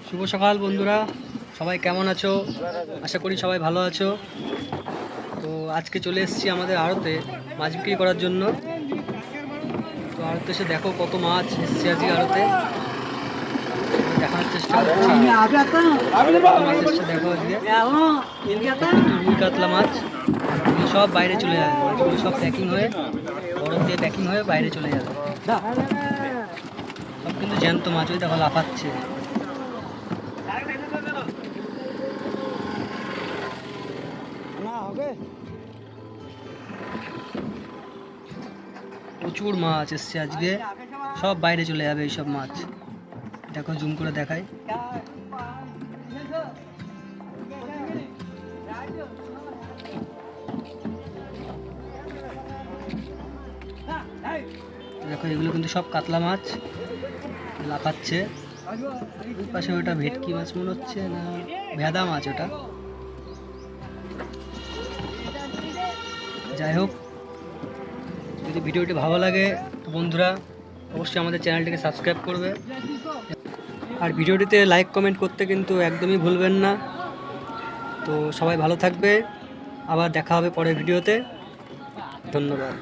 শুভ সকাল বন্ধুরা, সবাই কেমন আছো? আশা করি সবাই ভালো আছো। তো আজকে চলে এসেছি আমাদের আড়তে মাছ বিক্রি করার জন্য। তো আড়তে এসে দেখো কত মাছ এসছে আজকে আড়তে, দেখানোর চেষ্টা করছি। মাছ এসছে দেখো আজকে, কিন্তু রুই কাতলা মাছ। এগুলো সব বাইরে চলে যাবে, মাছগুলো সব প্যাকিং হয়ে বরফ দিয়ে প্যাকিং হয়ে বাইরে চলে যাবে। সব কিন্তু জ্যান্ত মাছ, ওই দেখো লাফাচ্ছে। প্রচুর মাছ এসছে আজকে, সব বাইরে চলে যাবে এইসব মাছ। দেখো জুম করে দেখাই। দেখো এগুলো কিন্তু সব কাতলা মাছ, লাফাচ্ছে। ওই পাশে ওটা ভেটকি মাছ মনে হচ্ছে, না ভেদা মাছ ওটা। যাই হোক, যদি ভিডিওটি ভালো লাগে তো বন্ধুরা অবশ্যই আমাদের চ্যানেলটিকে সাবস্ক্রাইব করবে, আর ভিডিওটিতে লাইক কমেন্ট করতে কিন্তু একদমই ভুলবেন না। তো সবাই ভালো থাকবে, আবার দেখা হবে পরের ভিডিওতে। ধন্যবাদ।